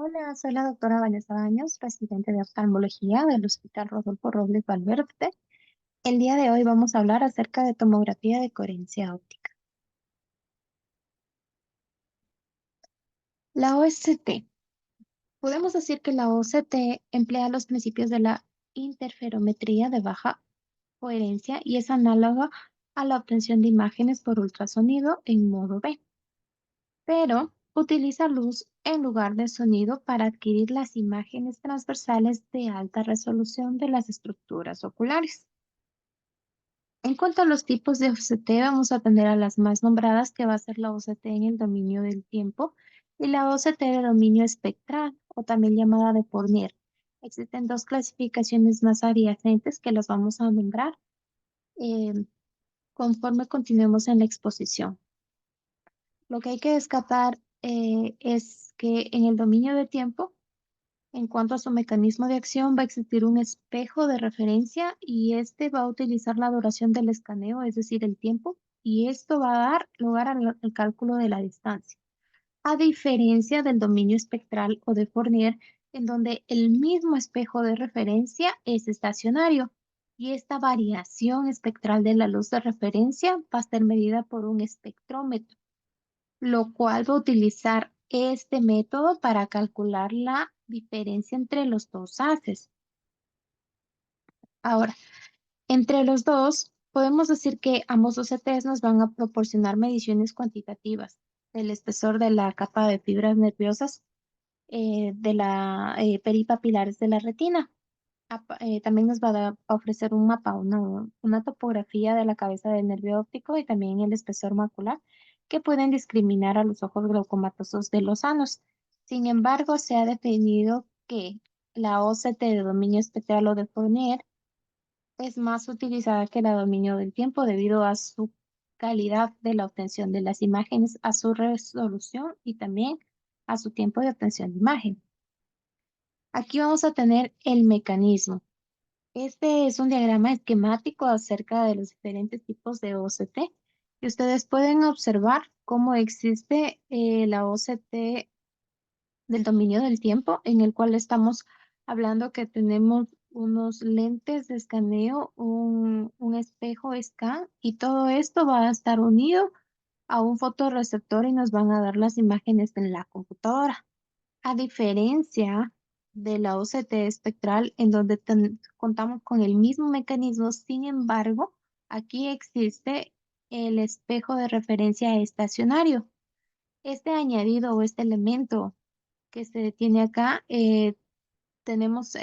Hola, soy la doctora Vanessa Baños, residente de oftalmología del Hospital Rodolfo Robles Valverde. El día de hoy vamos a hablar acerca de tomografía de coherencia óptica. La OST. Podemos decir que la OCT emplea los principios de la interferometría de baja coherencia y es análoga a la obtención de imágenes por ultrasonido en modo B, pero utiliza luz en lugar de sonido para adquirir las imágenes transversales de alta resolución de las estructuras oculares. En cuanto a los tipos de OCT, vamos a tener a las más nombradas, que va a ser la OCT en el dominio del tiempo y la OCT de dominio espectral, o también llamada de Fournier. Existen dos clasificaciones más adyacentes que las vamos a nombrar eh, conforme continuemos en la exposición. Lo que hay que descartar es que en el dominio de tiempo, en cuanto a su mecanismo de acción, va a existir un espejo de referencia y este va a utilizar la duración del escaneo, es decir, el tiempo, y esto va a dar lugar al cálculo de la distancia. A diferencia del dominio espectral o de Fournier, en donde el mismo espejo de referencia es estacionario y esta variación espectral de la luz de referencia va a ser medida por un espectrómetro, lo cual va a utilizar este método para calcular la diferencia entre los dos haces. Ahora, entre los dos, podemos decir que ambos OCTs nos van a proporcionar mediciones cuantitativas del espesor de la capa de fibras nerviosas de la peripapilares de la retina. También nos va a ofrecer un mapa, una topografía de la cabeza del nervio óptico y también el espesor macular que pueden discriminar a los ojos glaucomatosos de los sanos. Sin embargo, se ha definido que la OCT de dominio espectral o de Fournier es más utilizada que la de dominio del tiempo debido a su calidad de la obtención de las imágenes, a su resolución y también a su tiempo de obtención de imagen. Aquí vamos a tener el mecanismo. Este es un diagrama esquemático acerca de los diferentes tipos de OCT y ustedes pueden observar cómo existe la OCT del dominio del tiempo, en el cual estamos hablando que tenemos unos lentes de escaneo, un espejo scan y todo esto va a estar unido a un fotorreceptor y nos van a dar las imágenes en la computadora. A diferencia de la OCT espectral, en donde contamos con el mismo mecanismo, sin embargo, aquí existe el espejo de referencia estacionario. Este añadido o este elemento que se tiene acá, tenemos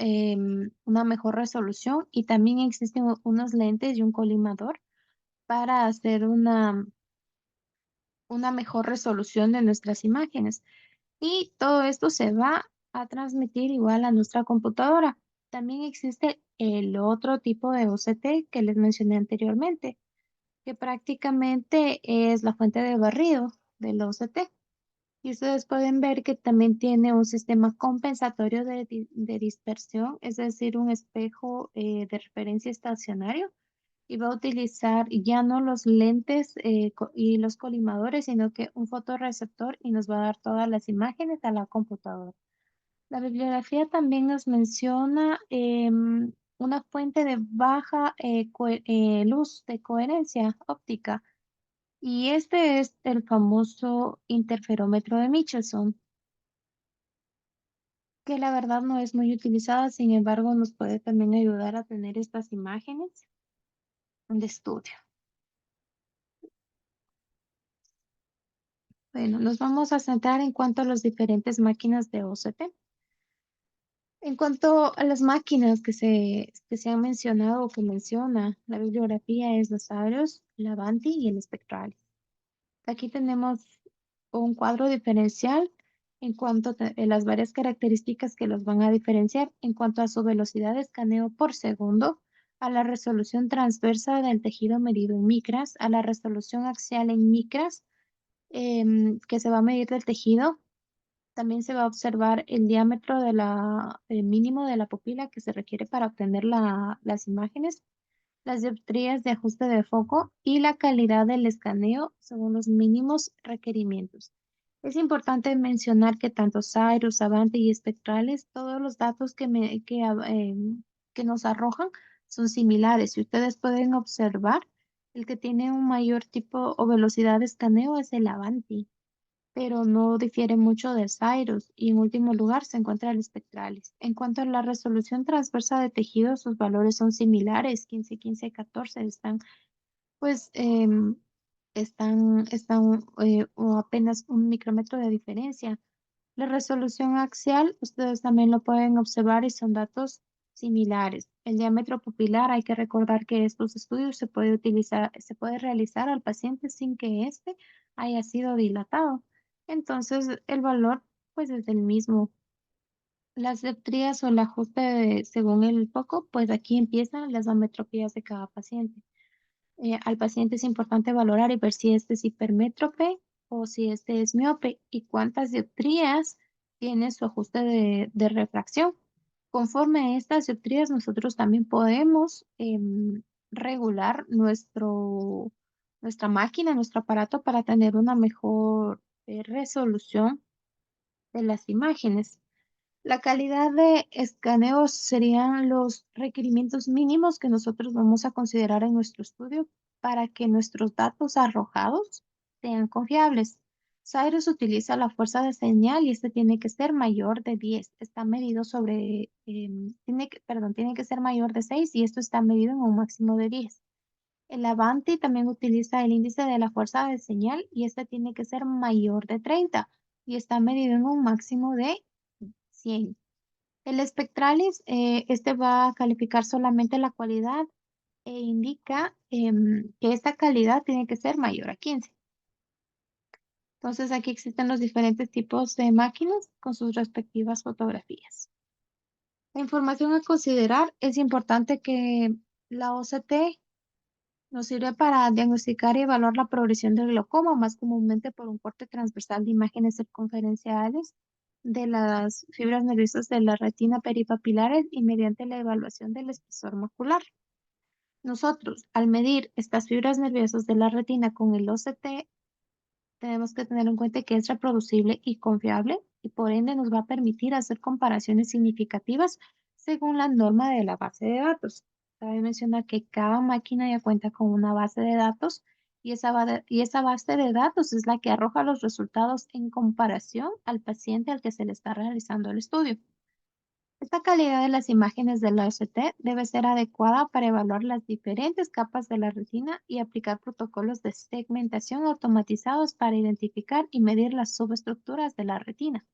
una mejor resolución y también existen unos lentes y un colimador para hacer una mejor resolución de nuestras imágenes. Y todo esto se va a transmitir igual a nuestra computadora. También existe el otro tipo de OCT que les mencioné anteriormente, que prácticamente es la fuente de barrido del OCT. Y ustedes pueden ver que también tiene un sistema compensatorio de dispersión, es decir, un espejo de referencia estacionario y va a utilizar ya no los lentes y los colimadores, sino que un fotorreceptor y nos va a dar todas las imágenes a la computadora. La bibliografía también nos menciona una fuente de baja luz de coherencia óptica y este es el famoso interferómetro de Michelson, que la verdad no es muy utilizada, sin embargo nos puede también ayudar a tener estas imágenes de estudio. Bueno, nos vamos a centrar en cuanto a las diferentes máquinas de OCT. En cuanto a las máquinas que se han mencionado o que menciona la bibliografía es los Aeros, la Avanti y el Spectralis. Aquí tenemos un cuadro diferencial en cuanto a las varias características que los van a diferenciar en cuanto a su velocidad de escaneo por segundo, a la resolución transversa del tejido medido en micras, a la resolución axial en micras que se va a medir del tejido. También se va a observar el diámetro mínimo de la pupila que se requiere para obtener las imágenes, las dioptrías de ajuste de foco y la calidad del escaneo según los mínimos requerimientos. Es importante mencionar que tanto Cyrus, Avanti y espectrales, todos los datos que nos arrojan son similares. Y ustedes pueden observar, el que tiene un mayor tipo o velocidad de escaneo es el Avanti, pero no difiere mucho del Cyrus. Y en último lugar se encuentra el espectralis. En cuanto a la resolución transversa de tejidos, sus valores son similares, 15, 15, 14, pues o apenas un micrómetro de diferencia. La resolución axial, ustedes también lo pueden observar y son datos similares. El diámetro pupilar, hay que recordar que estos estudios se puede realizar al paciente sin que éste haya sido dilatado. Entonces, el valor, pues es el mismo. Las dioptrías o el ajuste según el foco, pues aquí empiezan las ametropías de cada paciente. Al paciente es importante valorar y ver si este es hipermétrope o si este es miope y cuántas dioptrías tiene su ajuste de refracción. Conforme a estas dioptrías, nosotros también podemos regular nuestra máquina, nuestro aparato para tener una mejor resolución de las imágenes. La calidad de escaneo serían los requerimientos mínimos que nosotros vamos a considerar en nuestro estudio para que nuestros datos arrojados sean confiables. Cyrus utiliza la fuerza de señal y este tiene que ser mayor de 10. Está medido tiene que ser mayor de 6 y esto está medido en un máximo de 10. El Avanti también utiliza el índice de la fuerza de señal y este tiene que ser mayor de 30 y está medido en un máximo de 100. El Spectralis, este va a calificar solamente la cualidad e indica que esta calidad tiene que ser mayor a 15. Entonces aquí existen los diferentes tipos de máquinas con sus respectivas fotografías. La información a considerar es importante que la OCT nos sirve para diagnosticar y evaluar la progresión del glaucoma, más comúnmente por un corte transversal de imágenes circunferenciales de las fibras nerviosas de la retina peripapilares y mediante la evaluación del espesor macular. Nosotros, al medir estas fibras nerviosas de la retina con el OCT, tenemos que tener en cuenta que es reproducible y confiable y por ende nos va a permitir hacer comparaciones significativas según la norma de la base de datos. Cabe mencionar que cada máquina ya cuenta con una base de datos y esa base de datos es la que arroja los resultados en comparación al paciente al que se le está realizando el estudio. Esta calidad de las imágenes de la OCT debe ser adecuada para evaluar las diferentes capas de la retina y aplicar protocolos de segmentación automatizados para identificar y medir las subestructuras de la retina.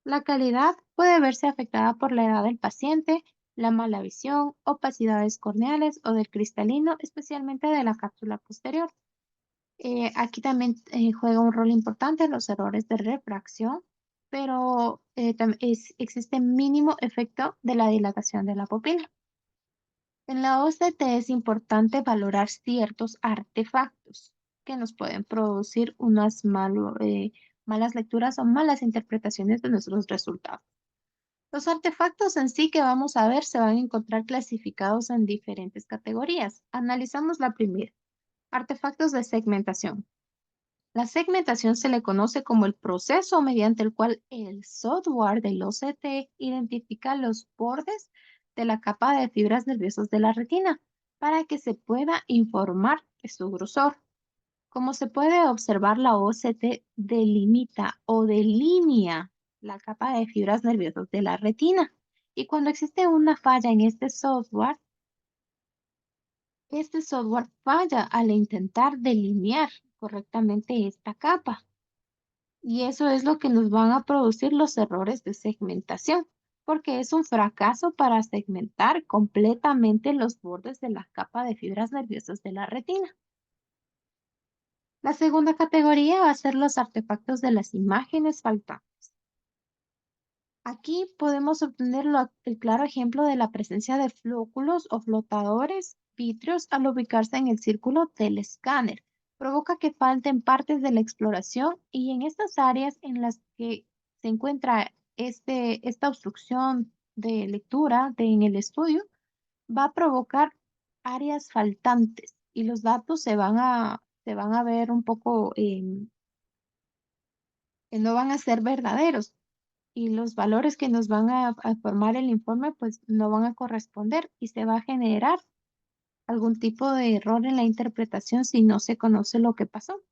La calidad puede verse afectada por la edad del paciente, la mala visión, opacidades corneales o del cristalino, especialmente de la cápsula posterior. Aquí también juega un rol importante los errores de refracción, pero existe mínimo efecto de la dilatación de la pupila. En la OCT es importante valorar ciertos artefactos que nos pueden producir malas lecturas o malas interpretaciones de nuestros resultados. Los artefactos en sí que vamos a ver se van a encontrar clasificados en diferentes categorías. Analizamos la primera, artefactos de segmentación. La segmentación se le conoce como el proceso mediante el cual el software del OCT identifica los bordes de la capa de fibras nerviosas de la retina para que se pueda informar de su grosor. Como se puede observar, la OCT delimita o delinea la capa de fibras nerviosas de la retina. Y cuando existe una falla en este software falla al intentar delinear correctamente esta capa. Y eso es lo que nos van a producir los errores de segmentación, porque es un fracaso para segmentar completamente los bordes de la capa de fibras nerviosas de la retina. La segunda categoría va a ser los artefactos de las imágenes faltantes. Aquí podemos obtener el claro ejemplo de la presencia de flóculos o flotadores vítreos al ubicarse en el círculo del escáner. Provoca que falten partes de la exploración y en estas áreas en las que se encuentra esta obstrucción de lectura en el estudio, va a provocar áreas faltantes y los datos se van a ver un poco no van a ser verdaderos y los valores que nos van a formar el informe pues no van a corresponder y se va a generar algún tipo de error en la interpretación si no se conoce lo que pasó.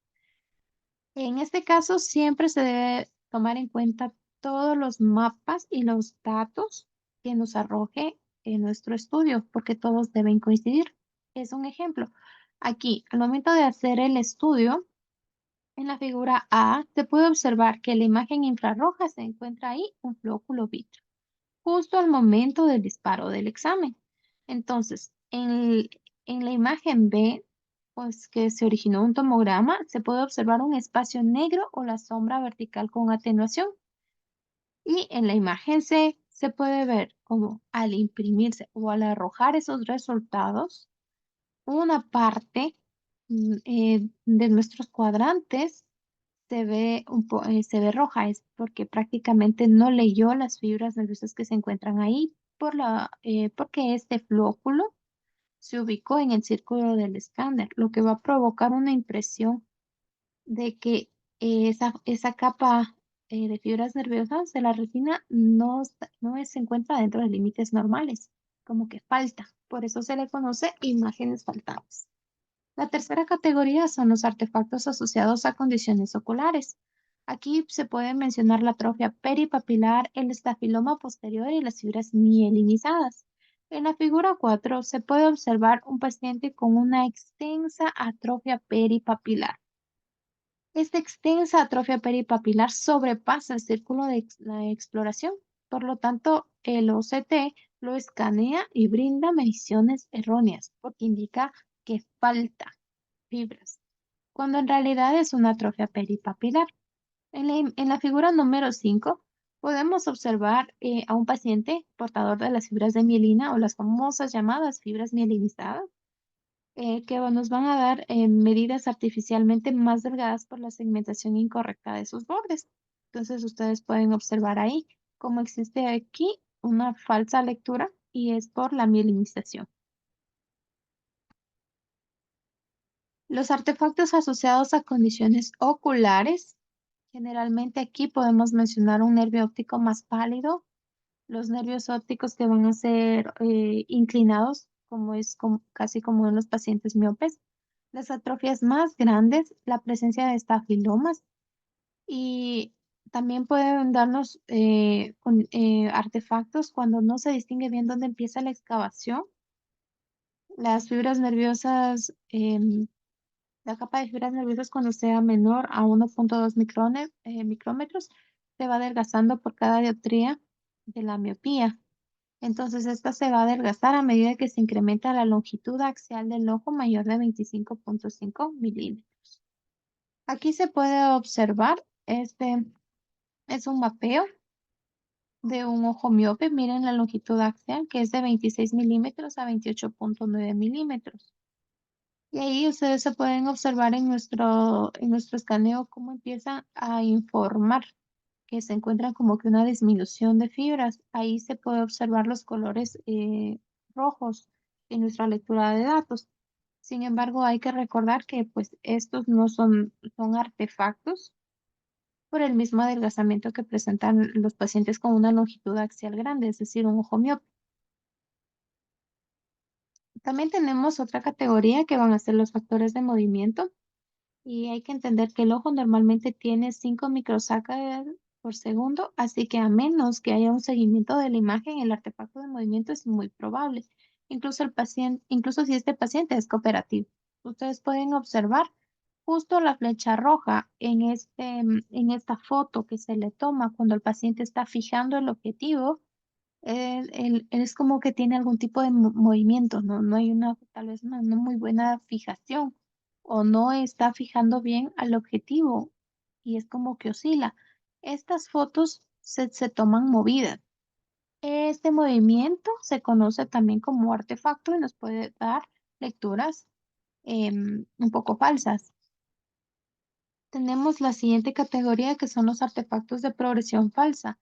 En este caso, siempre se debe tomar en cuenta todos los mapas y los datos que nos arroje en nuestro estudio, porque todos deben coincidir. Es un ejemplo. Aquí, al momento de hacer el estudio, en la figura A, se puede observar que en la imagen infrarroja se encuentra ahí un flóculo vítreo justo al momento del disparo del examen. Entonces, en la imagen B, pues que se originó un tomograma, se puede observar un espacio negro o la sombra vertical con atenuación. Y en la imagen C se puede ver como al imprimirse o al arrojar esos resultados, una parte de nuestros cuadrantes se ve roja, es porque prácticamente no leyó las fibras nerviosas que se encuentran ahí porque este flóculo se ubicó en el círculo del escáner, lo que va a provocar una impresión de que esa capa de fibras nerviosas de la retina no se encuentra dentro de límites normales, como que falta. Por eso se le conoce imágenes faltantes. La tercera categoría son los artefactos asociados a condiciones oculares. Aquí se puede mencionar la atrofia peripapilar, el estafiloma posterior y las fibras mielinizadas. En la figura 4 se puede observar un paciente con una extensa atrofia peripapilar. Esta extensa atrofia peripapilar sobrepasa el círculo de la exploración. Por lo tanto, el OCT lo escanea y brinda mediciones erróneas porque indica que falta fibras, cuando en realidad es una atrofia peripapilar. En la figura número 5 podemos observar a un paciente portador de las fibras de mielina o las famosas llamadas fibras mielinizadas, que nos van a dar medidas artificialmente más delgadas por la segmentación incorrecta de sus bordes. Entonces ustedes pueden observar ahí cómo existe aquí una falsa lectura y es por la mielinización. Los artefactos asociados a condiciones oculares. Generalmente aquí podemos mencionar un nervio óptico más pálido, los nervios ópticos que van a ser inclinados, casi como en los pacientes miopes, las atrofias más grandes, la presencia de estafilomas y también pueden darnos artefactos cuando no se distingue bien dónde empieza la excavación. Las fibras nerviosas La capa de fibras nerviosas cuando sea menor a 1.2 micrómetros se va adelgazando por cada dioptría de la miopía. Entonces, esta se va a adelgazar a medida que se incrementa la longitud axial del ojo mayor de 25.5 milímetros. Aquí se puede observar, este es un mapeo de un ojo miope. Miren la longitud axial que es de 26 milímetros a 28.9 milímetros. Y ahí ustedes se pueden observar en nuestro escaneo cómo empieza a informar que se encuentra como que una disminución de fibras. Ahí se puede observar los colores rojos en nuestra lectura de datos. Sin embargo, hay que recordar que pues estos no son artefactos por el mismo adelgazamiento que presentan los pacientes con una longitud axial grande, es decir, un ojo miope. También tenemos otra categoría que van a ser los factores de movimiento. Y hay que entender que el ojo normalmente tiene 5 microsácaras por segundo, así que a menos que haya un seguimiento de la imagen, el artefacto de movimiento es muy probable, incluso si este paciente es cooperativo. Ustedes pueden observar justo la flecha roja en esta foto que se le toma cuando el paciente está fijando el objetivo. Él es como que tiene algún tipo de movimiento, ¿no? No hay tal vez una no muy buena fijación o no está fijando bien al objetivo y es como que oscila. Estas fotos se toman movidas. Este movimiento se conoce también como artefacto y nos puede dar lecturas un poco falsas. Tenemos la siguiente categoría que son los artefactos de progresión falsa.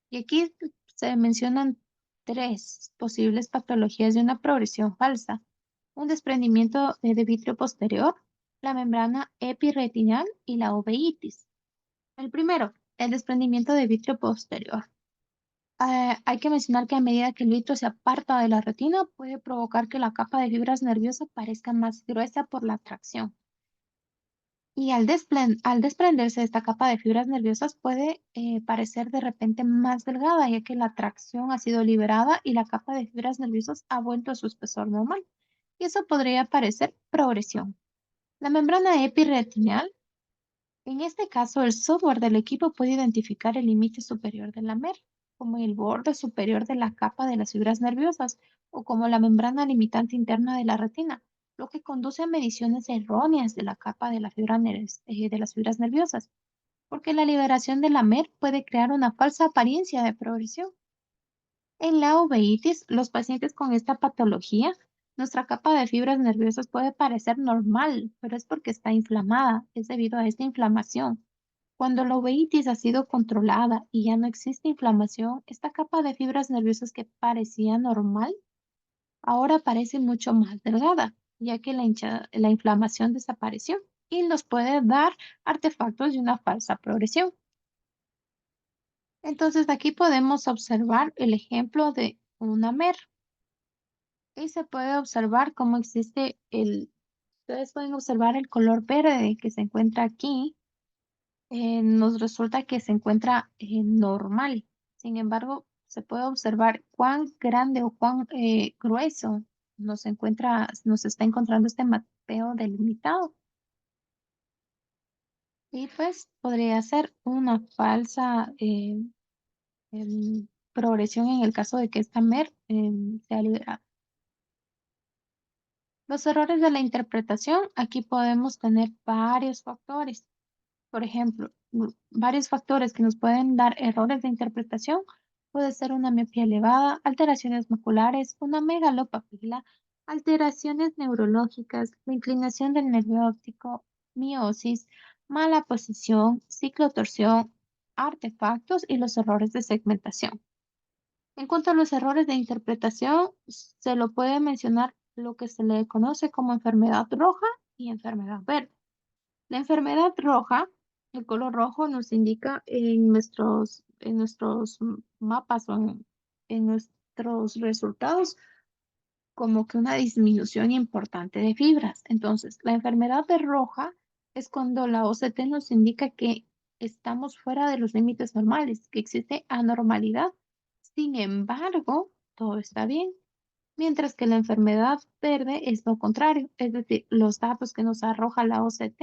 Y aquí se mencionan tres posibles patologías de una progresión falsa. Un desprendimiento de vitrio posterior, la membrana epiretinal y la uveitis. El primero, El desprendimiento de vitrio posterior. Hay que mencionar que a medida que el vitrio se aparta de la retina, puede provocar que la capa de fibras nerviosas parezca más gruesa por la tracción. Y al desprenderse de esta capa de fibras nerviosas puede parecer de repente más delgada, ya que la tracción ha sido liberada y la capa de fibras nerviosas ha vuelto a su espesor normal. Y eso podría parecer progresión. La membrana epirretinal. En este caso, el software del equipo puede identificar el límite superior de la MER, como el borde superior de la capa de las fibras nerviosas o como la membrana limitante interna de la retina, lo que conduce a mediciones erróneas de la capa de, de las fibras nerviosas, porque la liberación de la MER puede crear una falsa apariencia de progresión. En la uveitis, los pacientes con esta patología, nuestra capa de fibras nerviosas puede parecer normal, pero es porque está inflamada, es debido a esta inflamación. Cuando la uveitis ha sido controlada y ya no existe inflamación, esta capa de fibras nerviosas que parecía normal, ahora parece mucho más delgada, ya que la inflamación desapareció y nos puede dar artefactos de una falsa progresión. Entonces aquí podemos observar el ejemplo de una MER y se puede observar cómo existe ustedes pueden observar el color verde que se encuentra aquí. Nos resulta que se encuentra normal. Sin embargo, se puede observar cuán grande o cuán grueso nos está encontrando este mapeo delimitado. Y pues podría ser una falsa progresión en el caso de que esta MER sea liberada. Los errores de la interpretación, aquí podemos tener varios factores. Por ejemplo, varios factores que nos pueden dar errores de interpretación puede ser una miopía elevada, alteraciones maculares, una megalopapila, alteraciones neurológicas, la inclinación del nervio óptico, miosis, mala posición, ciclotorsión, artefactos y los errores de segmentación. En cuanto a los errores de interpretación, se lo puede mencionar lo que se le conoce como enfermedad roja y enfermedad verde. La enfermedad roja, el color rojo nos indica en nuestros mapas o en nuestros resultados como que una disminución importante de fibras. Entonces, la enfermedad de roja es cuando la OCT nos indica que estamos fuera de los límites normales, que existe anormalidad. Sin embargo, todo está bien. Mientras que la enfermedad verde es lo contrario, es decir, los datos que nos arroja la OCT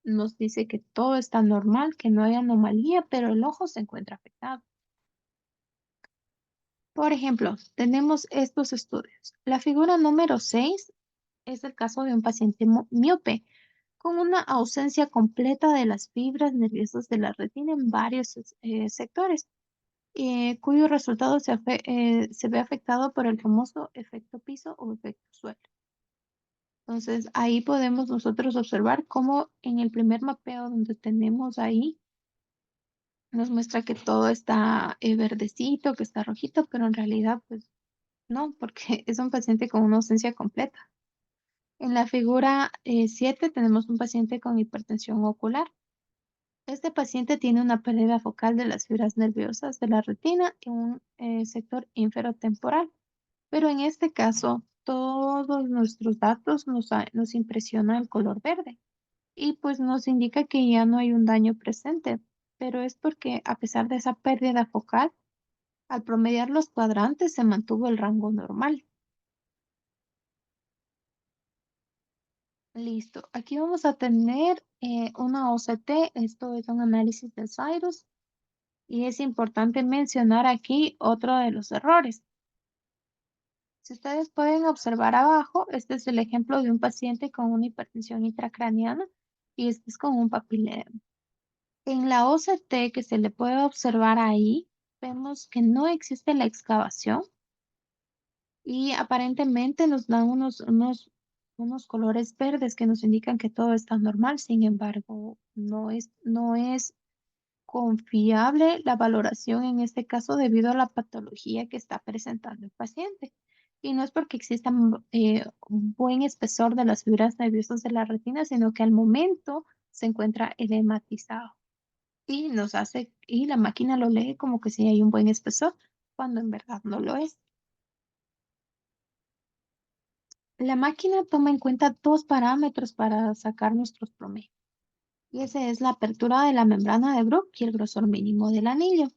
nos dice que todo está normal, que no hay anomalía, pero el ojo se encuentra afectado. Por ejemplo, tenemos estos estudios. La figura número 6 es el caso de un paciente miope con una ausencia completa de las fibras nerviosas de la retina en varios sectores, cuyo resultado se ve afectado por el famoso efecto piso o efecto suelo. Entonces, ahí podemos nosotros observar cómo en el primer mapeo donde tenemos ahí nos muestra que todo está verdecito, que está rojito, pero en realidad, pues no, porque es un paciente con una ausencia completa. En la figura 7 tenemos un paciente con hipertensión ocular. Este paciente tiene una pérdida focal de las fibras nerviosas de la retina en un sector inferotemporal, pero en este caso todos nuestros datos nos impresiona el color verde y pues nos indica que ya no hay un daño presente, pero es porque a pesar de esa pérdida focal, al promediar los cuadrantes se mantuvo el rango normal. Listo. Aquí vamos a tener una OCT. Esto es un análisis del Cyrus. Y es importante mencionar aquí otro de los errores. Si ustedes pueden observar abajo, este es el ejemplo de un paciente con una hipertensión intracraniana y este es con un papilema. En la OCT que se le puede observar ahí, vemos que no existe la excavación y aparentemente nos dan unos colores verdes que nos indican que todo está normal. Sin embargo, no es confiable la valoración en este caso debido a la patología que está presentando el paciente. Y no es porque exista un buen espesor de las fibras nerviosas de la retina, sino que al momento se encuentra edematizado. y la máquina lo lee como que sí hay un buen espesor, cuando en verdad no lo es. La máquina toma en cuenta dos parámetros para sacar nuestros promedios, y ese es la apertura de la membrana de Bruch y el grosor mínimo del anillo.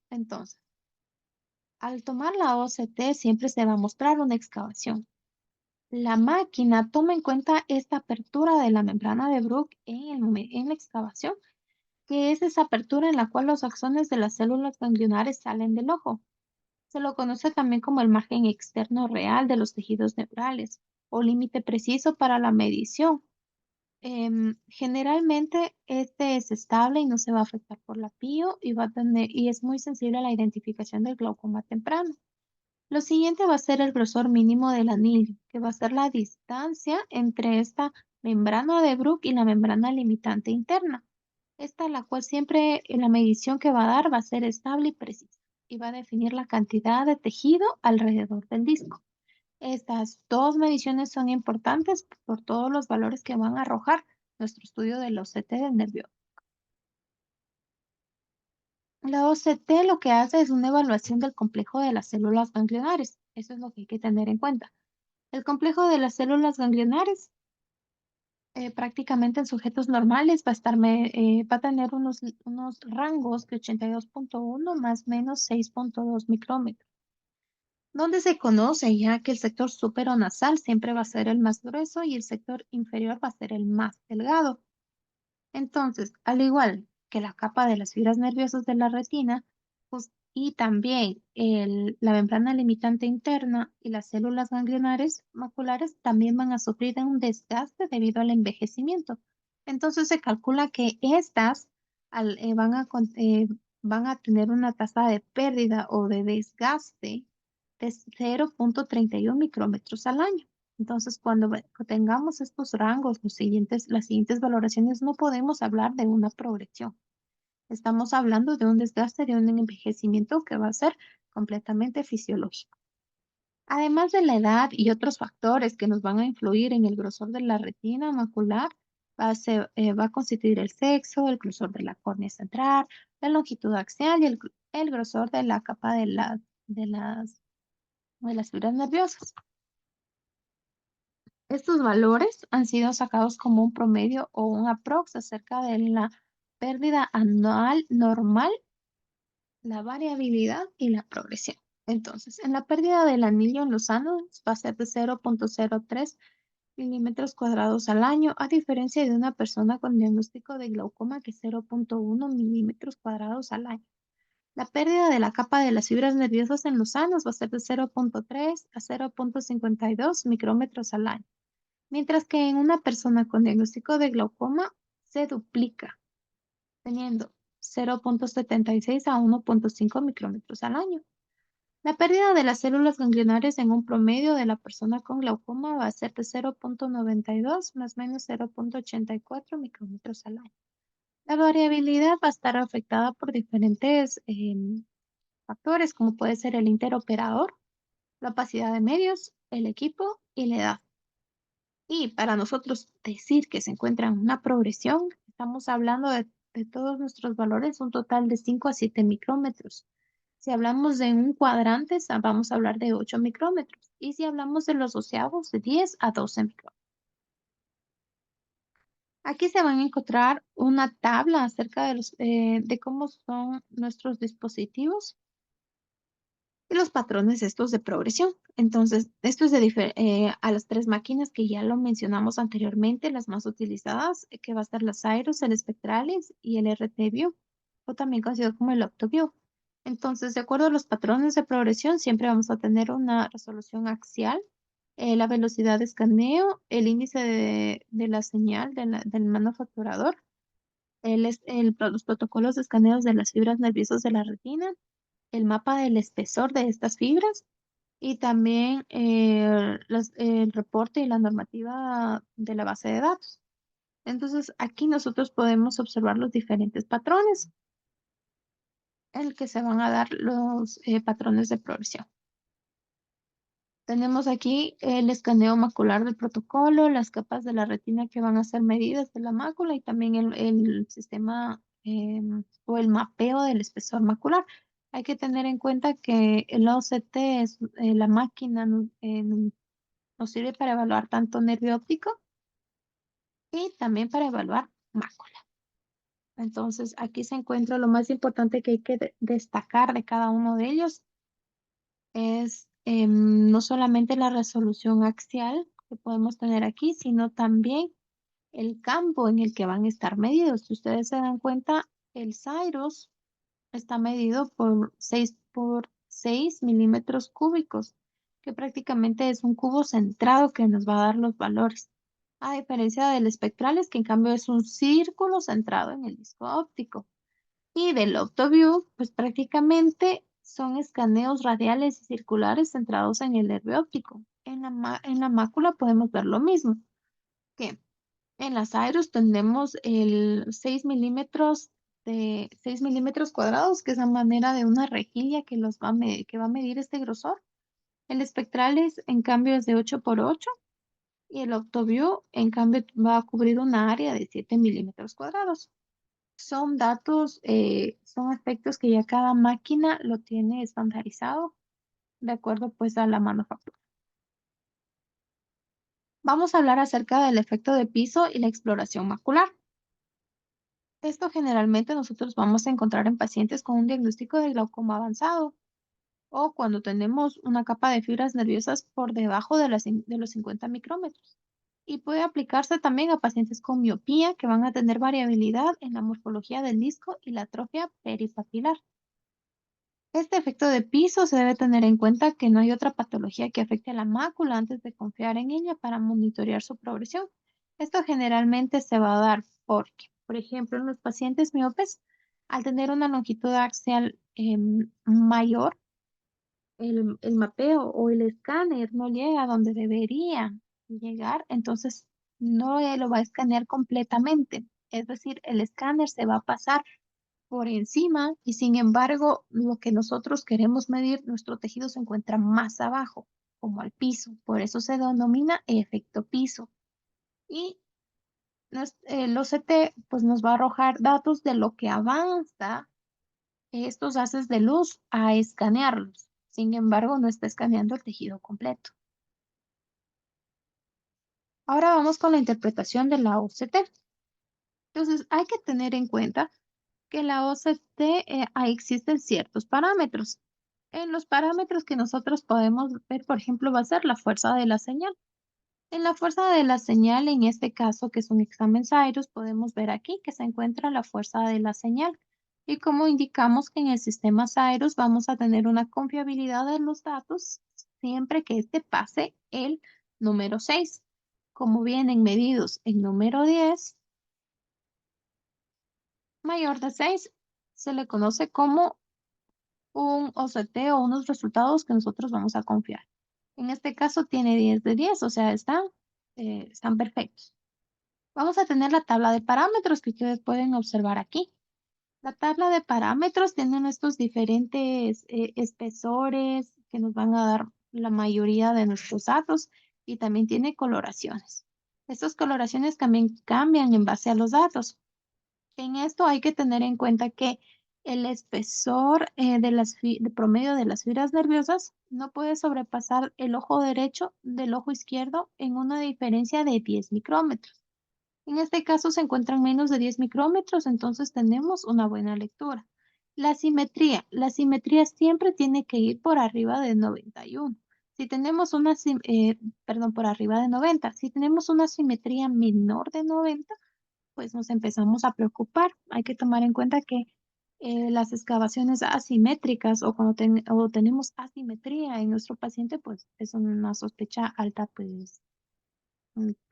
Entonces, al tomar la OCT siempre se va a mostrar una excavación. La máquina toma en cuenta esta apertura de la membrana de Bruch en la excavación, que es esa apertura en la cual los axones de las células ganglionares salen del ojo. Se lo conoce también como el margen externo real de los tejidos neurales o límite preciso para la medición. Generalmente este es estable y no se va a afectar por la PIO y es muy sensible a la identificación del glaucoma temprano. Lo siguiente va a ser el grosor mínimo del anillo, que va a ser la distancia entre esta membrana de Bruch y la membrana limitante interna. Esta, la cual siempre en la medición que va a dar va a ser estable y precisa y va a definir la cantidad de tejido alrededor del disco. Estas dos mediciones son importantes por todos los valores que van a arrojar nuestro estudio del OCT del nervio. La OCT lo que hace es una evaluación del complejo de las células ganglionares. Eso es lo que hay que tener en cuenta. El complejo de las células ganglionares, prácticamente en sujetos normales va a tener unos rangos de 82,1 más menos 6,2 micrómetros, donde se conoce ya que el sector superonasal siempre va a ser el más grueso y el sector inferior va a ser el más delgado. Entonces, al igual que la capa de las fibras nerviosas de la retina, pues, y también la membrana limitante interna y las células ganglionares maculares también van a sufrir de un desgaste debido al envejecimiento. Entonces, se calcula que estas van a tener una tasa de pérdida o de desgaste de 0,31 micrómetros al año. Entonces, cuando tengamos estos rangos, las siguientes valoraciones, no podemos hablar de una progresión. Estamos hablando de un desgaste, de un envejecimiento que va a ser completamente fisiológico. Además de la edad y otros factores que nos van a influir en el grosor de la retina macular, va a constituir el sexo, el grosor de la córnea central, la longitud axial y el grosor de la capa de las fibras nerviosas. Estos valores han sido sacados como un promedio o un aprox acerca de la pérdida anual normal, la variabilidad y la progresión. Entonces, en la pérdida del anillo en los anos va a ser de 0,03 milímetros cuadrados al año, a diferencia de una persona con diagnóstico de glaucoma que es 0,1 milímetros cuadrados al año. La pérdida de la capa de las fibras nerviosas en los sanos va a ser de 0,3 a 0,52 micrómetros al año, mientras que en una persona con diagnóstico de glaucoma se duplica, teniendo 0,76 a 1,5 micrómetros al año. La pérdida de las células ganglionares en un promedio de la persona con glaucoma va a ser de 0,92 más o menos 0,84 micrómetros al año. La variabilidad va a estar afectada por diferentes factores, como puede ser el interoperador, la opacidad de medios, el equipo y la edad. Y para nosotros decir que se encuentra en una progresión, estamos hablando de todos nuestros valores, un total de 5 a 7 micrómetros. Si hablamos de un cuadrante, vamos a hablar de 8 micrómetros. Y si hablamos de los doceavos, de 10 a 12 micrómetros. Aquí se van a encontrar una tabla acerca de cómo son nuestros dispositivos y los patrones estos de progresión. Entonces, esto es a las tres máquinas que ya lo mencionamos anteriormente, las más utilizadas, que va a ser las Cyrus, el Spectralis y el RT-View, o también conocido como el OptoView. Entonces, de acuerdo a los patrones de progresión, siempre vamos a tener una resolución axial, la velocidad de escaneo, el índice de la señal del manufacturador, los protocolos de escaneo de las fibras nerviosas de la retina, el mapa del espesor de estas fibras y también el reporte y la normativa de la base de datos. Entonces, aquí nosotros podemos observar los diferentes patrones en el que se van a dar los patrones de progresión. Tenemos aquí el escaneo macular del protocolo, las capas de la retina que van a ser medidas de la mácula y también el sistema o el mapeo del espesor macular. Hay que tener en cuenta que el OCT es la máquina, nos sirve para evaluar tanto nervio óptico y también para evaluar mácula. Entonces, aquí se encuentra lo más importante que hay que destacar de cada uno de ellos es no solamente la resolución axial que podemos tener aquí, sino también el campo en el que van a estar medidos. Si ustedes se dan cuenta, el Cyrus está medido por 6 por 6 milímetros cúbicos, que prácticamente es un cubo centrado que nos va a dar los valores. A diferencia del espectrales, que en cambio es un círculo centrado en el disco óptico. Y del OptoView, pues prácticamente son escaneos radiales y circulares centrados en el nervio óptico. En la mácula podemos ver lo mismo, que en las Aeros tenemos el 6 milímetros de 6 milímetros cuadrados, que es a manera de una rejilla que, que va a medir este grosor. El espectrales, en cambio, es de 8 por 8 y el OptoView, en cambio, va a cubrir una área de 7 milímetros cuadrados. Son datos, son aspectos que ya cada máquina lo tiene estandarizado de acuerdo pues a la manufactura. Vamos a hablar acerca del efecto de piso y la exploración macular. Esto generalmente nosotros vamos a encontrar en pacientes con un diagnóstico de glaucoma avanzado o cuando tenemos una capa de fibras nerviosas por debajo de, de los 50 micrómetros. Y puede aplicarse también a pacientes con miopía que van a tener variabilidad en la morfología del disco y la atrofia peripapilar. Este efecto de piso se debe tener en cuenta que no hay otra patología que afecte a la mácula antes de confiar en ella para monitorear su progresión. Esto generalmente se va a dar porque, por ejemplo, en los pacientes miopes, al tener una longitud axial mayor, el mapeo o el escáner no llega a donde debería llegar, entonces no lo va a escanear completamente. Es decir, el escáner se va a pasar por encima y sin embargo, lo que nosotros queremos medir, nuestro tejido se encuentra más abajo, como al piso. Por eso se denomina efecto piso. Y el OCT pues, nos va a arrojar datos de lo que avanza estos haces de luz a escanearlos. Sin embargo, no está escaneando el tejido completo. Ahora vamos con la interpretación de la OCT. Entonces, hay que tener en cuenta que la OCT ahí existen ciertos parámetros. En los parámetros que nosotros podemos ver, por ejemplo, va a ser la fuerza de la señal. En la fuerza de la señal, en este caso, que es un examen Cyrus, podemos ver aquí que se encuentra la fuerza de la señal. Y como indicamos que en el sistema Cyrus vamos a tener una confiabilidad de los datos siempre que este pase el número 6. Como vienen medidos en número 10, mayor de 6, se le conoce como un OCT o unos resultados que nosotros vamos a confiar. En este caso tiene 10 de 10, o sea, están perfectos. Vamos a tener la tabla de parámetros que ustedes pueden observar aquí. La tabla de parámetros tienen estos diferentes espesores que nos van a dar la mayoría de nuestros datos y también tiene coloraciones. Estas coloraciones también cambian en base a los datos. En esto hay que tener en cuenta que el espesor de promedio de las fibras nerviosas no puede sobrepasar el ojo derecho del ojo izquierdo en una diferencia de 10 micrómetros. En este caso se encuentran menos de 10 micrómetros, entonces tenemos una buena lectura. La simetría siempre tiene que ir por arriba de 91. Si tenemos perdón, por arriba de 90. Si tenemos una simetría menor de 90, pues nos empezamos a preocupar. Hay que tomar en cuenta que las excavaciones asimétricas o cuando o tenemos asimetría en nuestro paciente, pues es una sospecha alta, pues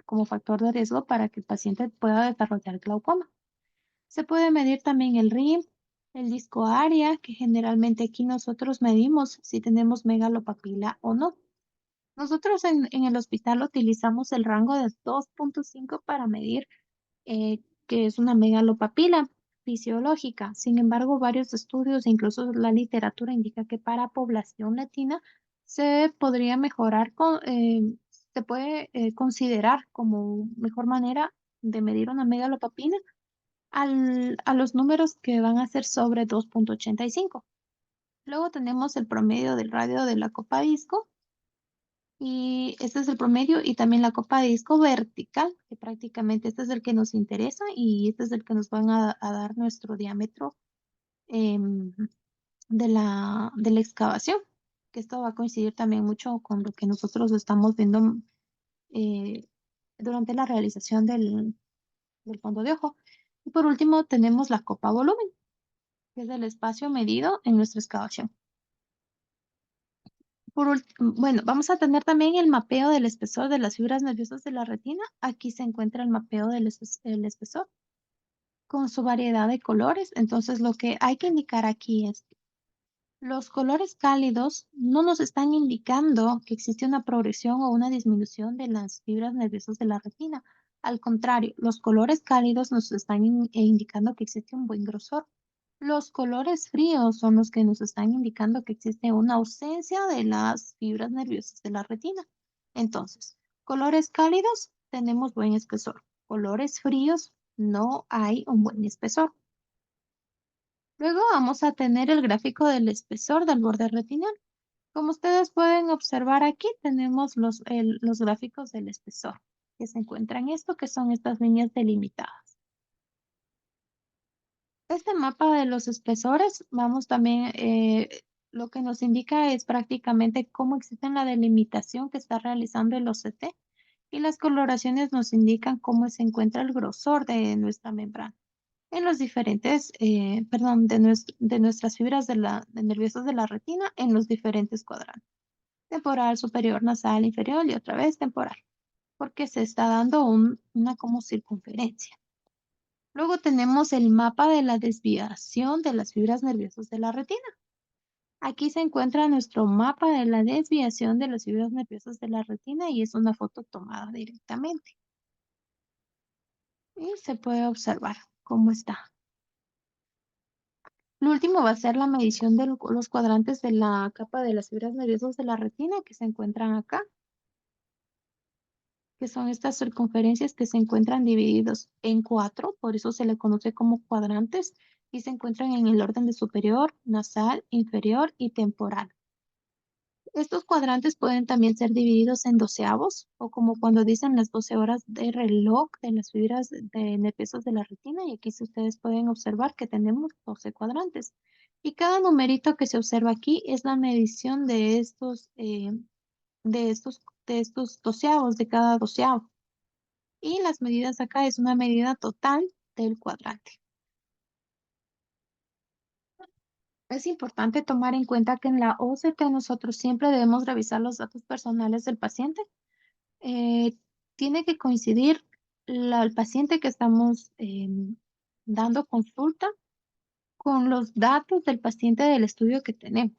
como factor de riesgo para que el paciente pueda desarrollar glaucoma. Se puede medir también el RIM, el disco área, que generalmente aquí nosotros medimos si tenemos megalopapila o no. Nosotros en el hospital utilizamos el rango de 2.5 para medir que es una megalopapila fisiológica. Sin embargo, varios estudios e incluso la literatura indica que para población latina se podría mejorar se puede considerar como mejor manera de medir una megalopapila a los números que van a ser sobre 2,85. Luego tenemos el promedio del radio de la copa disco y este es el promedio y también la copa disco vertical, que prácticamente este es el que nos interesa y este es el que nos van a dar nuestro diámetro em, de la excavación, que esto va a coincidir también mucho con lo que nosotros estamos viendo eh, durante la realización del fondo de ojo. Y por último tenemos la copa volumen, que es el espacio medido en nuestra excavación. Bueno, vamos a tener también el mapeo del espesor de las fibras nerviosas de la retina. Aquí se encuentra el mapeo del el espesor con su variedad de colores. Entonces, lo que hay que indicar aquí es los colores cálidos no nos están indicando que existe una progresión o una disminución de las fibras nerviosas de la retina. Al contrario, los colores cálidos nos están indicando que existe un buen grosor. Los colores fríos son los que nos están indicando que existe una ausencia de las fibras nerviosas de la retina. Entonces, colores cálidos tenemos buen espesor. Colores fríos no hay un buen espesor. Luego vamos a tener el gráfico del espesor del borde retinal. Como ustedes pueden observar aquí, tenemos los gráficos del espesor, que se encuentran esto, que son estas líneas delimitadas. Este mapa de los espesores, vamos también, lo que nos indica es prácticamente cómo existe la delimitación que está realizando el OCT y las coloraciones nos indican cómo se encuentra el grosor de nuestra membrana en los diferentes, perdón, de nuestras fibras de nerviosas de la retina en los diferentes cuadrantes. Temporal, superior, nasal, inferior y otra vez temporal, porque se está dando una como circunferencia. Luego tenemos el mapa de la desviación de las fibras nerviosas de la retina. Aquí se encuentra nuestro mapa de la desviación de las fibras nerviosas de la retina y es una foto tomada directamente. Y se puede observar cómo está. Lo último va a ser la medición de los cuadrantes de la capa de las fibras nerviosas de la retina que se encuentran acá, que son estas circunferencias que se encuentran divididos en 4, por eso se le conoce como cuadrantes, y se encuentran en el orden de superior, nasal, inferior y temporal. Estos cuadrantes pueden también ser divididos en doceavos, o como cuando dicen las 12 horas de reloj de las fibras nerviosas de la retina, y aquí ustedes pueden observar que tenemos 12 cuadrantes. Y cada numerito que se observa aquí es la medición de estos doceavos, de cada doceavo. Y las medidas acá es una medida total del cuadrante. Es importante tomar en cuenta que en la OCT nosotros siempre debemos revisar los datos personales del paciente. Tiene que coincidir el paciente que estamos dando consulta con los datos del paciente del estudio que tenemos.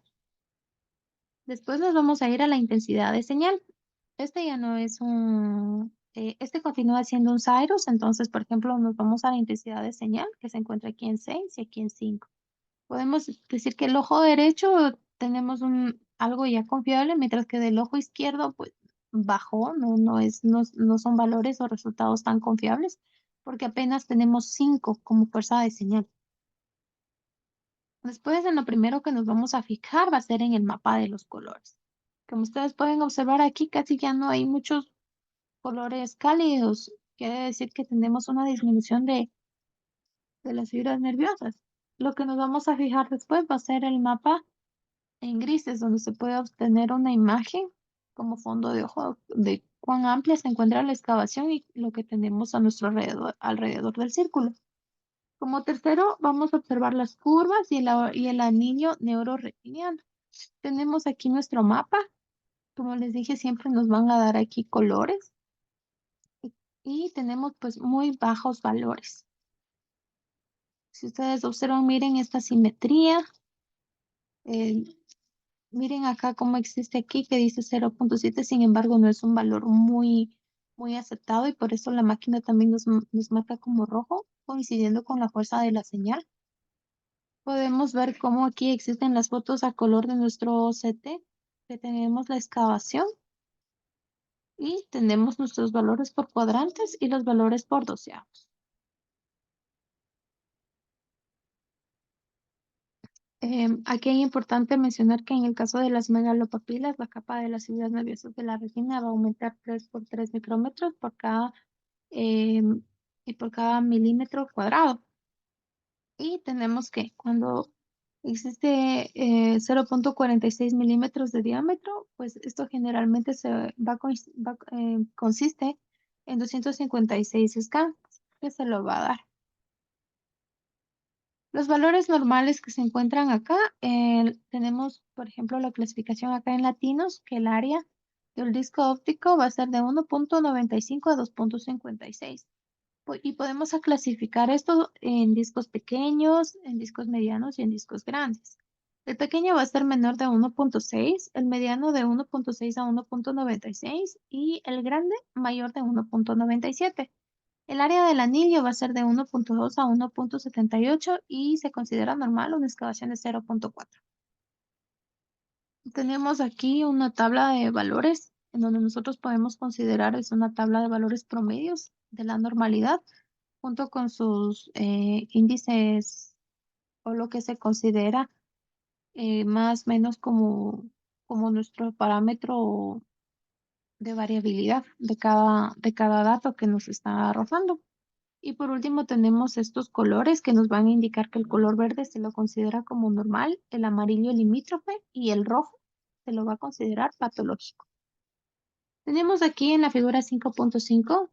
Después nos vamos a ir a la intensidad de señal. Este ya no es este continúa siendo un Cyrus, entonces, por ejemplo, nos vamos a la intensidad de señal que se encuentra aquí en 6 y aquí en 5. Podemos decir que el ojo derecho tenemos algo ya confiable, mientras que del ojo izquierdo, pues bajó, no son valores o resultados tan confiables, porque apenas tenemos 5 como fuerza de señal. Después, en lo primero que nos vamos a fijar va a ser en el mapa de los colores. Como ustedes pueden observar aquí, casi ya no hay muchos colores cálidos. Quiere decir que tenemos una disminución de las fibras nerviosas. Lo que nos vamos a fijar después va a ser el mapa en grises, donde se puede obtener una imagen como fondo de ojo de cuán amplia se encuentra la excavación y lo que tenemos a nuestro alrededor del círculo. Como tercero, vamos a observar las curvas y el anillo neuroretiniano. Tenemos aquí nuestro mapa. Como les dije, siempre nos van a dar aquí colores y tenemos pues muy bajos valores. Si ustedes observan, miren esta simetría. eh, Miren acá cómo existe aquí que dice 0,7, sin embargo no es un valor muy aceptado y por eso la máquina también nos marca como rojo, coincidiendo con la fuerza de la señal. Podemos ver cómo aquí existen las fotos a color de nuestro OCT, que tenemos la excavación y tenemos nuestros valores por cuadrantes y los valores por doceavos. Aquí es importante mencionar que en el caso de las megalopapilas, la capa de las fibras nerviosas de la retina va a aumentar 3 por 3 micrómetros em, por cada milímetro cuadrado. Y tenemos que cuando existe 0,46 milímetros de diámetro, pues esto generalmente consiste en 256 scans que se lo va a dar. Los valores normales que se encuentran acá, tenemos, por ejemplo, la clasificación acá en latinos, que el área del disco óptico va a ser de 1,95 a 2,56. Y podemos clasificar esto en discos pequeños, en discos medianos y en discos grandes. El pequeño va a ser menor de 1,6, el mediano de 1,6 a 1,96 y el grande mayor de 1,97. El área del anillo va a ser de 1,2 a 1,78 y se considera normal una excavación de 0,4. Tenemos aquí una tabla de valores en donde nosotros podemos considerar es una tabla de valores promedios de la normalidad junto con sus índices o lo que se considera más o menos como nuestro parámetro de variabilidad de cada dato que nos está arrojando. Y por último tenemos estos colores que nos van a indicar que el color verde se lo considera como normal, el amarillo limítrofe y el rojo se lo va a considerar patológico. Tenemos aquí en la figura 5.5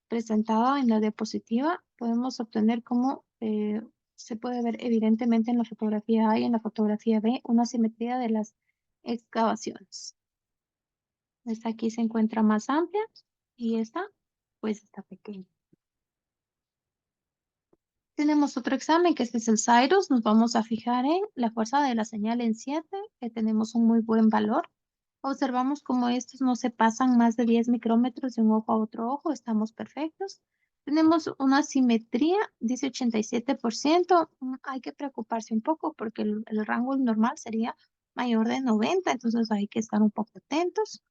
presentada en la diapositiva, podemos obtener cómo se puede ver evidentemente en la fotografía A y en la fotografía B una simetría de las excavaciones. Esta aquí se encuentra más amplia y esta pues está pequeña. Tenemos otro examen que este es el Cyrus. Nos vamos a fijar en la fuerza de la señal en 7, que tenemos un muy buen valor. Observamos como estos no se pasan más de 10 micrómetros de un ojo a otro ojo. Estamos perfectos. Tenemos una simetría, dice 87%. Hay que preocuparse un poco porque el rango normal sería mayor de 90, entonces hay que estar un poco atentos.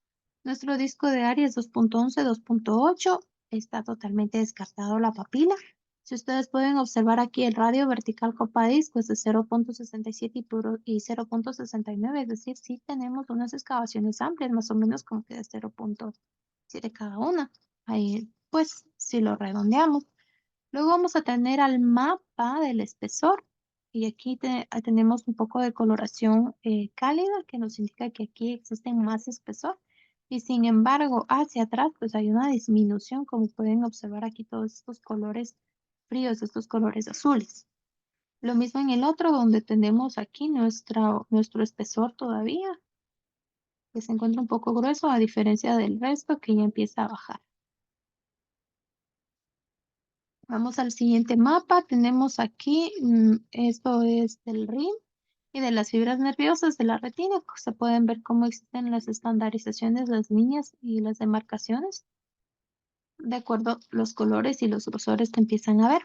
Nuestro disco de área es 2,11, 2,8. Está totalmente descartado la papila. Si ustedes pueden observar aquí el radio vertical copa disco es de 0,67 y 0,69, es decir, sí tenemos unas excavaciones amplias, más o menos como que de 0,7 cada una. Ahí, pues, si lo redondeamos. Luego vamos a tener al mapa del espesor y aquí tenemos un poco de coloración cálida que nos indica que aquí existe más espesor y sin embargo hacia atrás pues hay una disminución como pueden observar aquí todos estos colores fríos, estos colores azules. Lo mismo en el otro donde tenemos aquí nuestro espesor todavía que se encuentra un poco grueso a diferencia del resto que ya empieza a bajar. Vamos al siguiente mapa. Tenemos aquí, esto es del RIM y de las fibras nerviosas de la retina. Se pueden ver cómo existen las estandarizaciones, las líneas y las demarcaciones. De acuerdo, los colores y los grosores que empiezan a ver.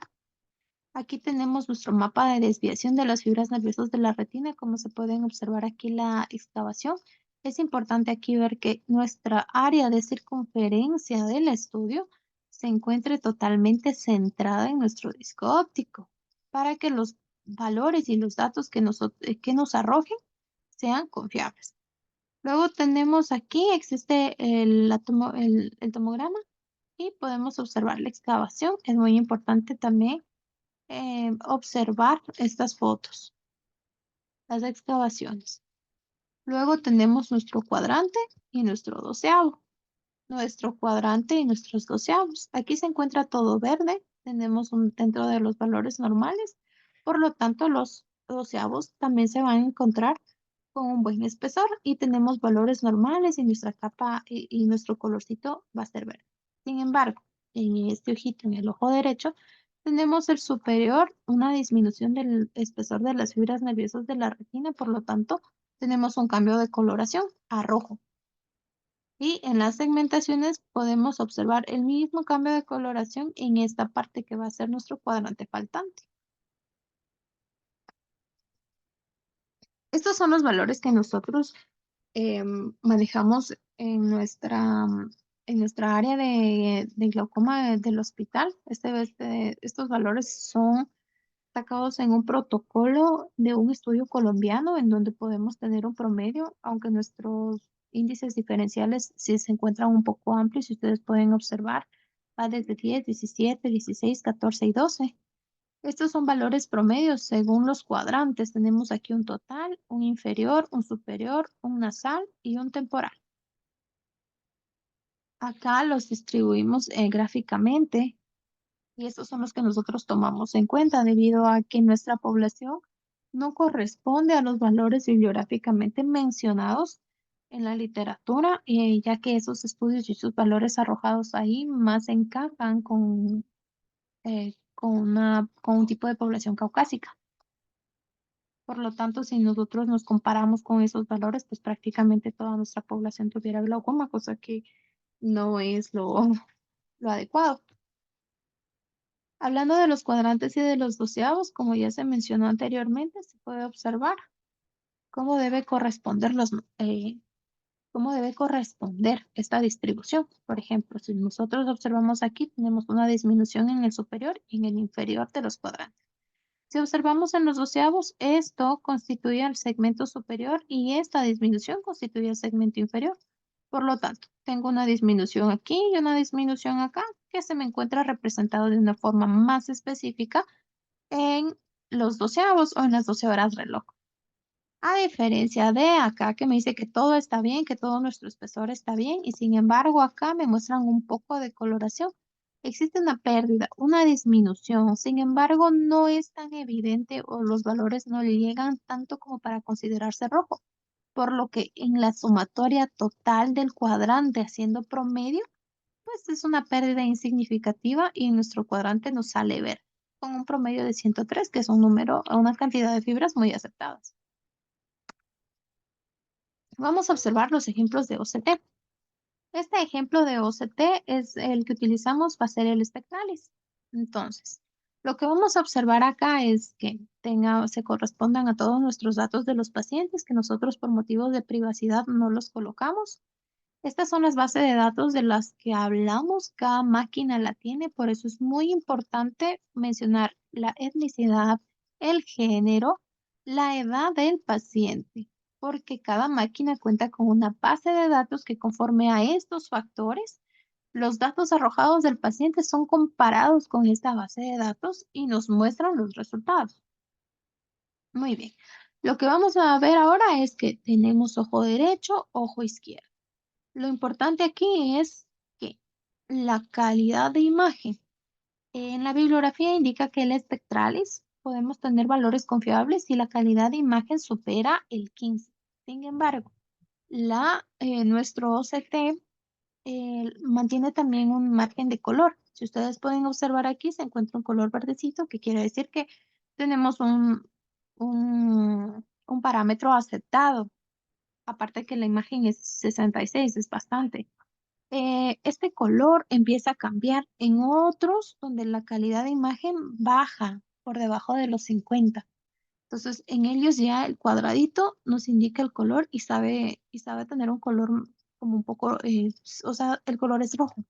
Aquí tenemos nuestro mapa de desviación de las fibras nerviosas de la retina. Como se pueden observar aquí la excavación. Es importante aquí ver que nuestra área de circunferencia del estudio se encuentre totalmente centrada en nuestro disco óptico para que los valores y los datos que nos arrojen sean confiables. Luego tenemos aquí, existe el tomograma y podemos observar la excavación. Es muy importante también observar estas fotos, las excavaciones. Luego tenemos nuestro cuadrante y nuestro doceavo. Nuestro cuadrante y nuestros doceavos. Aquí se encuentra todo verde. Tenemos dentro de los valores normales. Por lo tanto, los doceavos también se van a encontrar con un buen espesor y tenemos valores normales y nuestra capa y nuestro colorcito va a ser verde. Sin embargo, en este ojito, en el ojo derecho, tenemos el superior, una disminución del espesor de las fibras nerviosas de la retina, por lo tanto, tenemos un cambio de coloración a rojo. Y en las segmentaciones podemos observar el mismo cambio de coloración en esta parte que va a ser nuestro cuadrante faltante. Estos son los valores que nosotros manejamos en nuestra área de glaucoma del hospital. Estos valores son destacados en un protocolo de un estudio colombiano en donde podemos tener un promedio, aunque nuestros índices diferenciales sí se encuentran un poco amplios, y ustedes pueden observar, va desde 10, 17, 16, 14 y 12. Estos son valores promedios según los cuadrantes. Tenemos aquí un total, un inferior, un superior, un nasal y un temporal. Acá los distribuimos gráficamente. Y estos son los que nosotros tomamos en cuenta debido a que nuestra población no corresponde a los valores bibliográficamente mencionados en la literatura, ya que esos estudios y sus valores arrojados ahí más encajan con un tipo de población caucásica. Por lo tanto, si nosotros nos comparamos con esos valores, pues prácticamente toda nuestra población tuviera glaucoma, cosa que no es lo adecuado. Hablando de los cuadrantes y de los doceavos, como ya se mencionó anteriormente, se puede observar cómo debe corresponder cómo debe corresponder esta distribución. Por ejemplo, si nosotros observamos aquí, tenemos una disminución en el superior y en el inferior de los cuadrantes. Si observamos en los doceavos, esto constituye el segmento superior y esta disminución constituye el segmento inferior. Por lo tanto, tengo una disminución aquí y una disminución acá, que se me encuentra representado de una forma más específica en los doceavos o en las 12 horas reloj. A diferencia de acá que me dice que todo está bien, que todo nuestro espesor está bien, y sin embargo acá me muestran un poco de coloración. Existe una pérdida, una disminución, sin embargo no es tan evidente o los valores no llegan tanto como para considerarse rojo, por lo que en la sumatoria total del cuadrante haciendo promedio, pues es una pérdida insignificativa y en nuestro cuadrante nos sale verde, con un promedio de 103, que es un número, una cantidad de fibras muy aceptadas. Vamos a observar los ejemplos de OCT. Este ejemplo de OCT es el que utilizamos para hacer el Spectralis. Entonces, lo que vamos a observar acá es que se correspondan a todos nuestros datos de los pacientes que nosotros por motivos de privacidad no los colocamos. Estas son las bases de datos de las que hablamos, cada máquina la tiene, por eso es muy importante mencionar la etnicidad, el género, la edad del paciente, porque cada máquina cuenta con una base de datos que conforme a estos factores, los datos arrojados del paciente son comparados con esta base de datos y nos muestran los resultados. Muy bien. Lo que vamos a ver ahora es que tenemos ojo derecho, ojo izquierdo. Lo importante aquí es que la calidad de imagen. En la bibliografía indica que el Spectralis podemos tener valores confiables si la calidad de imagen supera el 15. Sin embargo, nuestro OCT mantiene también un margen de color. Si ustedes pueden observar aquí, se encuentra un color verdecito, que quiere decir que tenemos un parámetro aceptado. Aparte que la imagen es 66, es bastante. Este color empieza a cambiar en otros donde la calidad de imagen baja por debajo de los 50. Entonces, en ellos ya el cuadradito nos indica el color y sabe tener un color como un poco, o sea, el color es rojo.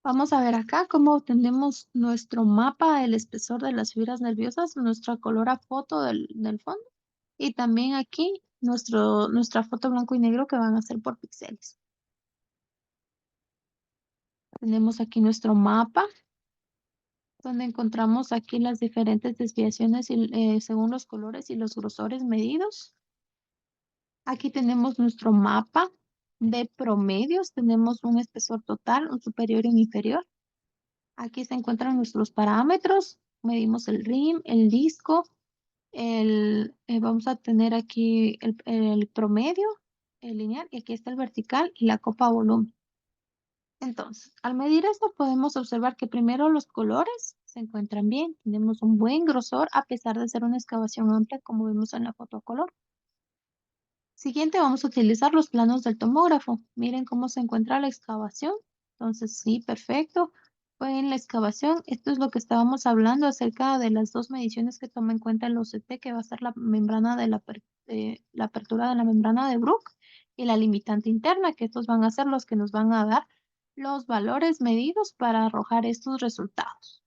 Vamos a ver acá cómo tenemos nuestro mapa del espesor de las fibras nerviosas, nuestra color a foto del fondo y también aquí nuestra foto blanco y negro que van a ser por píxeles. Tenemos aquí nuestro mapa, donde encontramos aquí las diferentes desviaciones según los colores y los grosores medidos. Aquí tenemos nuestro mapa de promedios. Tenemos un espesor total, un superior y un inferior. Aquí se encuentran nuestros parámetros. Medimos el rim, el disco. Vamos a tener aquí el promedio, el lineal, y aquí está el vertical y la copa volumen. Entonces, al medir esto podemos observar que primero los colores se encuentran bien, tenemos un buen grosor a pesar de ser una excavación amplia como vemos en la foto a color. Siguiente, vamos a utilizar los planos del tomógrafo. Miren cómo se encuentra la excavación. Entonces, sí, perfecto. Fue en la excavación. Esto es lo que estábamos hablando acerca de las dos mediciones que toma en cuenta el OCT, que va a ser la membrana la apertura de la membrana de Bruch y la limitante interna, que estos van a ser los que nos van a dar los valores medidos para arrojar estos resultados.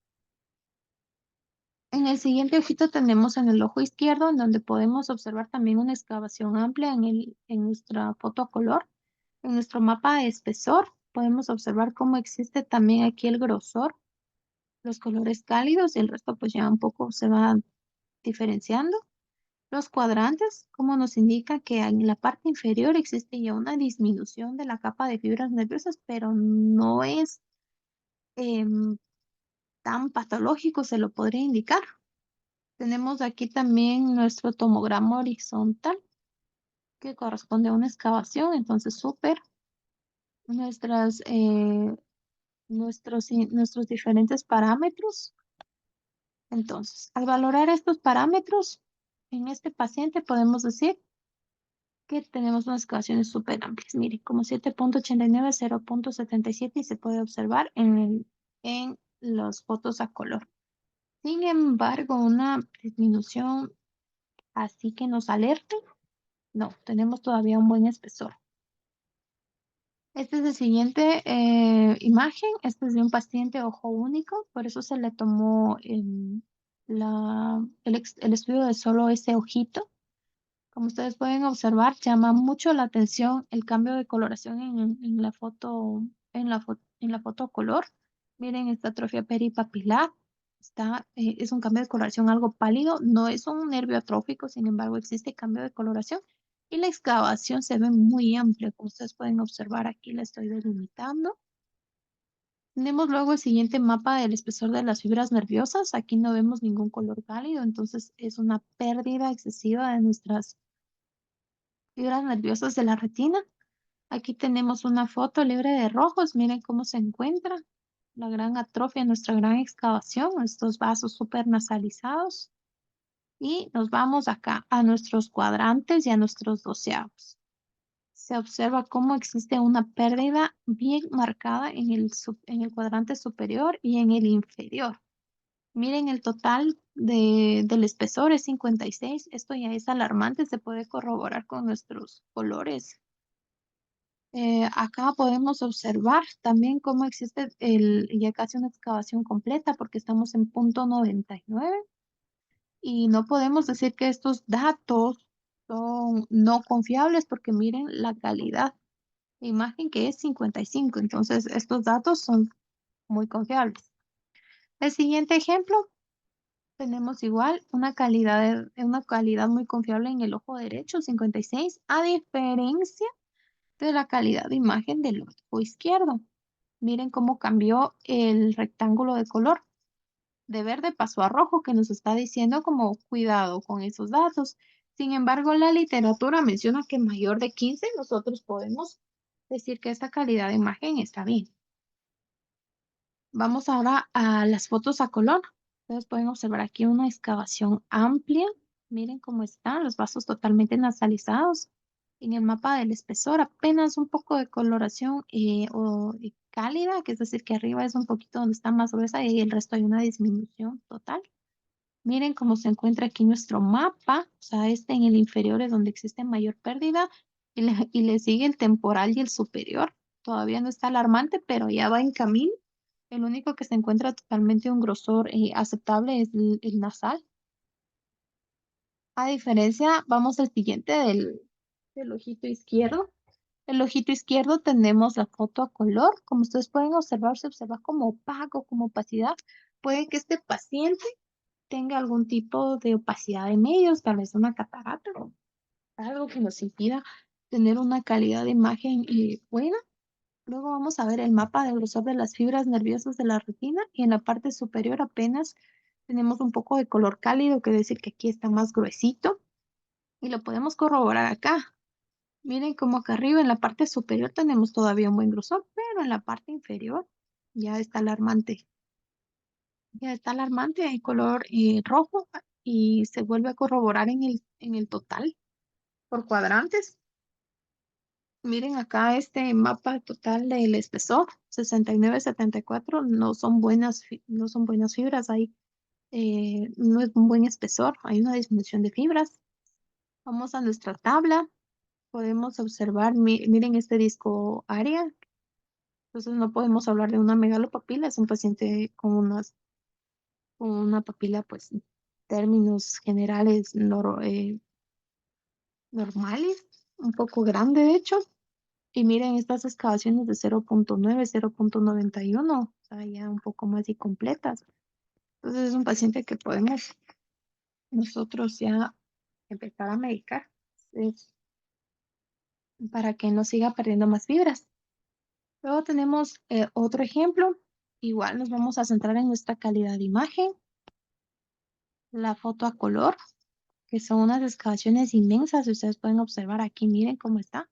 En el siguiente ojito tenemos en el ojo izquierdo, en donde podemos observar también una excavación amplia en nuestra foto a color. En nuestro mapa de espesor podemos observar cómo existe también aquí el grosor, los colores cálidos y el resto pues ya un poco se va diferenciando. Los cuadrantes, como nos indica que en la parte inferior existe ya una disminución de la capa de fibras nerviosas, pero no es em, tan patológico, se lo podría indicar. Tenemos aquí también nuestro tomograma horizontal, que corresponde a una excavación, entonces súper. Nuestras, nuestros diferentes parámetros. Entonces, al valorar estos parámetros, en este paciente podemos decir que tenemos unas excavaciones súper amplias. Mire, como 7.89, 0.77 y se puede observar en las fotos a color. Sin embargo, una disminución así que nos alerte, no, tenemos todavía un buen espesor. Este es el siguiente imagen. Este es de un paciente ojo único, por eso se le tomó el estudio de solo ese ojito. Como ustedes pueden observar, llama mucho la atención el cambio de coloración en la foto, en la foto color. Miren esta atrofia peripapilar. Es un cambio de coloración algo pálido, no es un nervio atrófico, sin embargo existe cambio de coloración y la excavación se ve muy amplia, como ustedes pueden observar aquí la estoy delimitando. Tenemos luego el siguiente mapa del espesor de las fibras nerviosas. Aquí no vemos ningún color cálido, entonces es una pérdida excesiva de nuestras fibras nerviosas de la retina. Aquí tenemos una foto libre de rojos. Miren cómo se encuentra la gran atrofia, nuestra gran excavación, estos vasos súper nasalizados. Y nos vamos acá a nuestros cuadrantes y a nuestros doceavos. Se observa cómo existe una pérdida bien marcada en el cuadrante superior y en el inferior. Miren, el total del espesor es 56. Esto ya es alarmante, se puede corroborar con nuestros colores. Acá podemos observar también cómo existe ya casi una excavación completa porque estamos en punto 99 y no podemos decir que estos datos son no confiables porque miren la calidad de imagen que es 55. Entonces, estos datos son muy confiables. El siguiente ejemplo, tenemos igual una calidad muy confiable en el ojo derecho, 56, a diferencia de la calidad de imagen del ojo izquierdo. Miren cómo cambió el rectángulo de color. De verde pasó a rojo, que nos está diciendo como cuidado con esos datos. Sin embargo, la literatura menciona que mayor de 15 nosotros podemos decir que esta calidad de imagen está bien. Vamos ahora a las fotos a color. Ustedes pueden observar aquí una excavación amplia. Miren cómo están los vasos totalmente nasalizados. En el mapa del espesor apenas un poco de coloración cálida, que es decir, que arriba es un poquito donde está más gruesa y el resto hay una disminución total. Miren cómo se encuentra aquí nuestro mapa. O sea, este en el inferior es donde existe mayor pérdida y le sigue el temporal y el superior. Todavía no está alarmante, pero ya va en camino. El único que se encuentra totalmente un grosor aceptable es el nasal. A diferencia, vamos al siguiente del ojito izquierdo. El ojito izquierdo tenemos la foto a color. Como ustedes pueden observar, se observa como opaco, como opacidad. Puede que este paciente tenga algún tipo de opacidad de medios, tal vez una catarata, o algo que nos impida tener una calidad de imagen buena. Luego vamos a ver el mapa del grosor de las fibras nerviosas de la retina y en la parte superior apenas tenemos un poco de color cálido, que decir que aquí está más gruesito y lo podemos corroborar acá. Miren como acá arriba en la parte superior tenemos todavía un buen grosor, pero en la parte inferior ya está alarmante. Ya está alarmante, hay color rojo y se vuelve a corroborar en el total por cuadrantes. Miren acá este mapa total del espesor, 69, 74, no son buenas fibras, no es un buen espesor, hay una disminución de fibras. Vamos a nuestra tabla, podemos observar, miren este disco área, entonces no podemos hablar de una megalopapila, es un paciente con unas con una papila, pues, en términos generales normales, un poco grande, de hecho. Y miren estas excavaciones de 0,9, 0,91, o sea, ya un poco más y completas. Entonces es un paciente que podemos nosotros ya empezar a medicar, es para que no siga perdiendo más fibras. Luego tenemos otro ejemplo. Igual nos vamos a centrar en nuestra calidad de imagen, la foto a color, que son unas excavaciones inmensas. Ustedes pueden observar aquí, miren cómo está.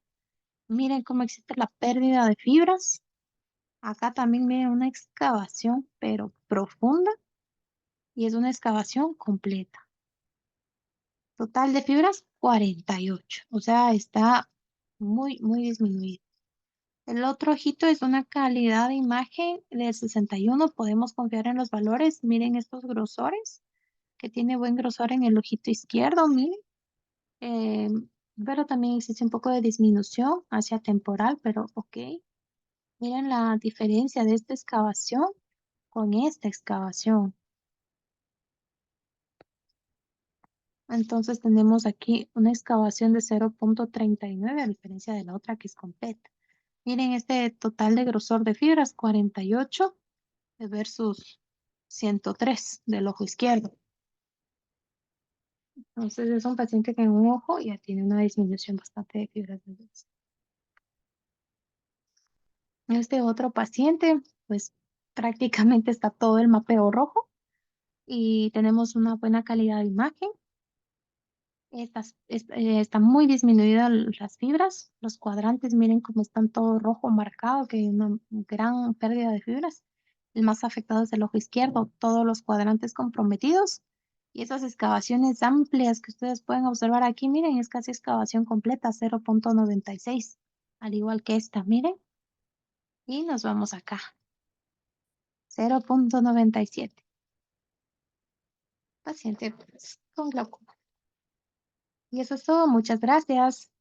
Miren cómo existe la pérdida de fibras. Acá también miren una excavación, pero profunda, y es una excavación completa. Total de fibras, 48. O sea, está muy, muy disminuido. El otro ojito es una calidad de imagen de 61. Podemos confiar en los valores. Miren estos grosores, que tiene buen grosor en el ojito izquierdo, miren. Pero también existe un poco de disminución hacia temporal, pero ok. Miren la diferencia de esta excavación con esta excavación. Entonces tenemos aquí una excavación de 0,39 a diferencia de la otra que es completa. Miren este total de grosor de fibras, 48 versus 103 del ojo izquierdo. Entonces es un paciente que en un ojo ya tiene una disminución bastante de fibras nasales. Este otro paciente, pues prácticamente está todo el mapeo rojo y tenemos una buena calidad de imagen. Está muy disminuida las fibras, los cuadrantes, miren cómo están todo rojo marcado, que hay una gran pérdida de fibras. El más afectado es el ojo izquierdo, todos los cuadrantes comprometidos. Y esas excavaciones amplias que ustedes pueden observar aquí, miren, es casi excavación completa, 0,96, al igual que esta, miren. Y nos vamos acá, 0,97. Paciente pues, con glaucoma. Y eso es todo, muchas gracias.